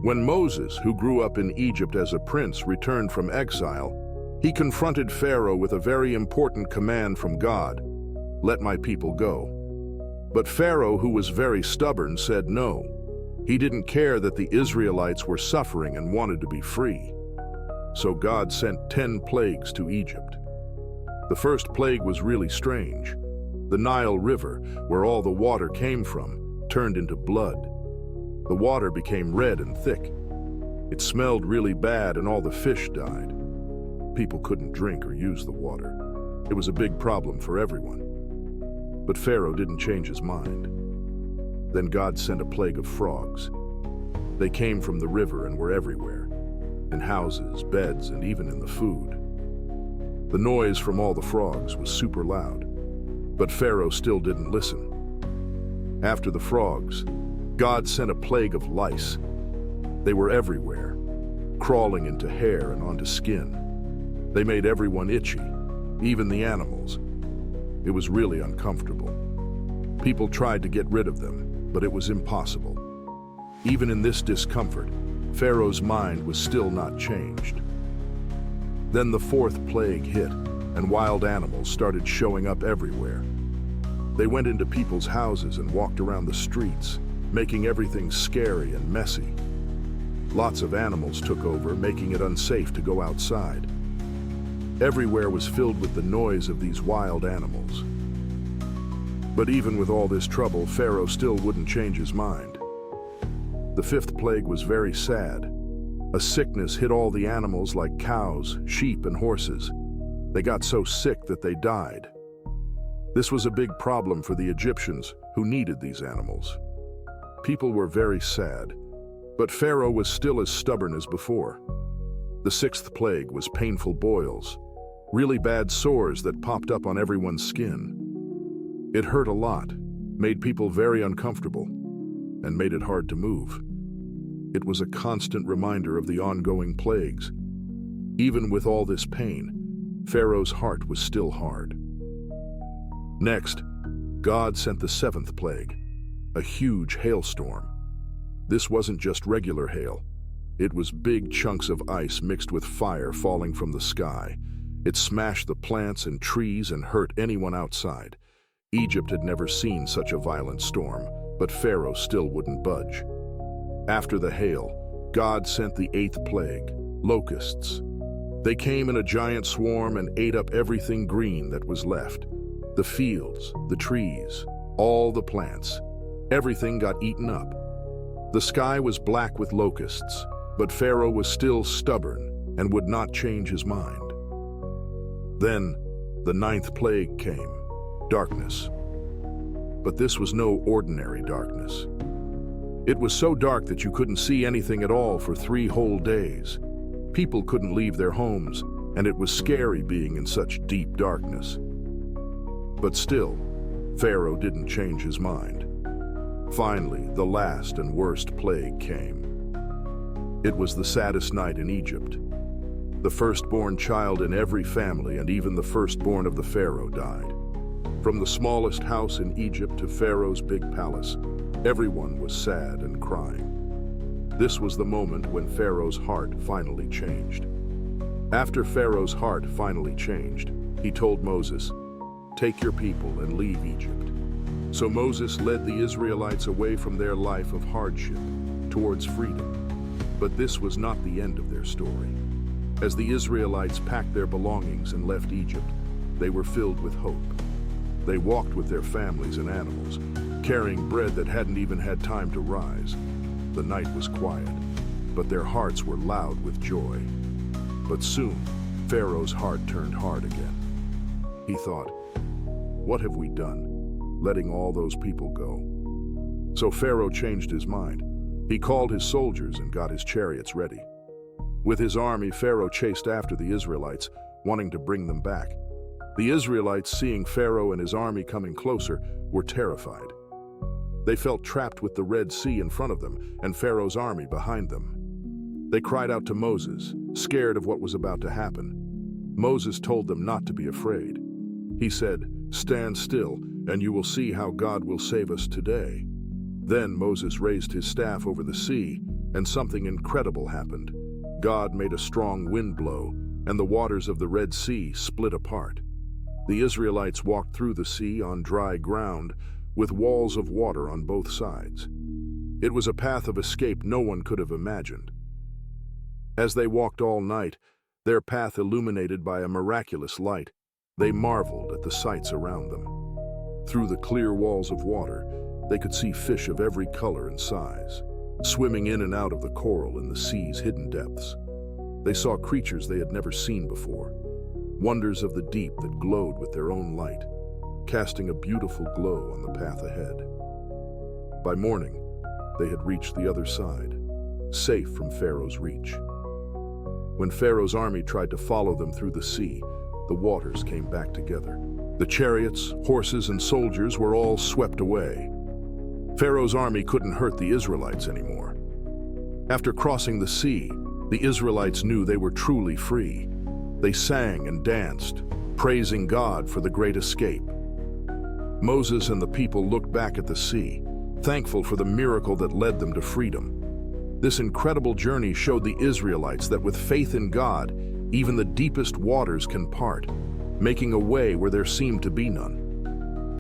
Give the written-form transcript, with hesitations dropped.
When Moses, who grew up in Egypt as a prince, returned from exile, he confronted Pharaoh with a very important command from God: "Let my people go." But Pharaoh, who was very stubborn, said no. He didn't care that the Israelites were suffering and wanted to be free. So God sent 10 plagues to Egypt. The first plague was really strange. The Nile River, where all the water came from, turned into blood. The water became red and thick. It smelled really bad and all the fish died. People couldn't drink or use the water. It was a big problem for everyone. But Pharaoh didn't change his mind. Then God sent a plague of frogs. They came from the river and were everywhere, in houses, beds, and even in the food. The noise from all the frogs was super loud, but Pharaoh still didn't listen. After the frogs, God sent a plague of lice. They were everywhere, crawling into hair and onto skin. They made everyone itchy, even the animals. It was really uncomfortable. People tried to get rid of them, but it was impossible. Even in this discomfort, Pharaoh's mind was still not changed. Then the fourth plague hit, and wild animals started showing up everywhere. They went into people's houses and walked around the streets, making everything scary and messy. Lots of animals took over, making it unsafe to go outside. Everywhere was filled with the noise of these wild animals. But even with all this trouble, Pharaoh still wouldn't change his mind. The fifth plague was very sad. A sickness hit all the animals like cows, sheep, and horses. They got so sick that they died. This was a big problem for the Egyptians, who needed these animals. People were very sad, but Pharaoh was still as stubborn as before. The sixth plague was painful boils, really bad sores that popped up on everyone's skin. It hurt a lot, made people very uncomfortable, and made it hard to move. It was a constant reminder of the ongoing plagues. Even with all this pain, Pharaoh's heart was still hard. Next, God sent the seventh plague, a huge hailstorm. This wasn't just regular hail. It was big chunks of ice mixed with fire falling from the sky. It smashed the plants and trees and hurt anyone outside. Egypt had never seen such a violent storm, but Pharaoh still wouldn't budge. After the hail, God sent the eighth plague, locusts. They came in a giant swarm and ate up everything green that was left. The fields, the trees, all the plants. Everything got eaten up. The sky was black with locusts, but Pharaoh was still stubborn and would not change his mind. Then the ninth plague came, darkness. But this was no ordinary darkness. It was so dark that you couldn't see anything at all for 3 whole days. People couldn't leave their homes, and it was scary being in such deep darkness. But still, Pharaoh didn't change his mind. Finally, the last and worst plague came. It was the saddest night in Egypt. The firstborn child in every family, and even the firstborn of the Pharaoh, died. From the smallest house in Egypt to Pharaoh's big palace, everyone was sad and crying. This was the moment when Pharaoh's heart finally changed. After Pharaoh's heart finally changed, he told Moses, "Take your people and leave Egypt." So Moses led the Israelites away from their life of hardship towards freedom. But this was not the end of their story. As the Israelites packed their belongings and left Egypt, they were filled with hope. They walked with their families and animals, carrying bread that hadn't even had time to rise. The night was quiet, but their hearts were loud with joy. But soon, Pharaoh's heart turned hard again. He thought, "What have we done, letting all those people go?" So Pharaoh changed his mind. He called his soldiers and got his chariots ready. With his army, Pharaoh chased after the Israelites, wanting to bring them back. The Israelites, seeing Pharaoh and his army coming closer, were terrified. They felt trapped with the Red Sea in front of them and Pharaoh's army behind them. They cried out to Moses, scared of what was about to happen. Moses told them not to be afraid. He said, "Stand still, and you will see how God will save us today." Then Moses raised his staff over the sea, And something incredible happened. God made a strong wind blow, and the waters of the Red Sea split apart. The Israelites walked through the sea on dry ground, with walls of water on both sides. It was a path of escape no one could have imagined. As they walked all night, their path illuminated by a miraculous light, they marveled at the sights around them. Through the clear walls of water, they could see fish of every color and size, swimming in and out of the coral in the sea's hidden depths. They saw creatures they had never seen before, wonders of the deep that glowed with their own light, casting a beautiful glow on the path ahead. By morning, they had reached the other side, safe from Pharaoh's reach. When Pharaoh's army tried to follow them through the sea, the waters came back together. The chariots, horses, and soldiers were all swept away. Pharaoh's army couldn't hurt the Israelites anymore. After crossing the sea, the Israelites knew they were truly free. They sang and danced, praising God for the great escape. Moses and the people looked back at the sea, thankful for the miracle that led them to freedom. This incredible journey showed the Israelites that with faith in God, even the deepest waters can part, making a way where there seemed to be none.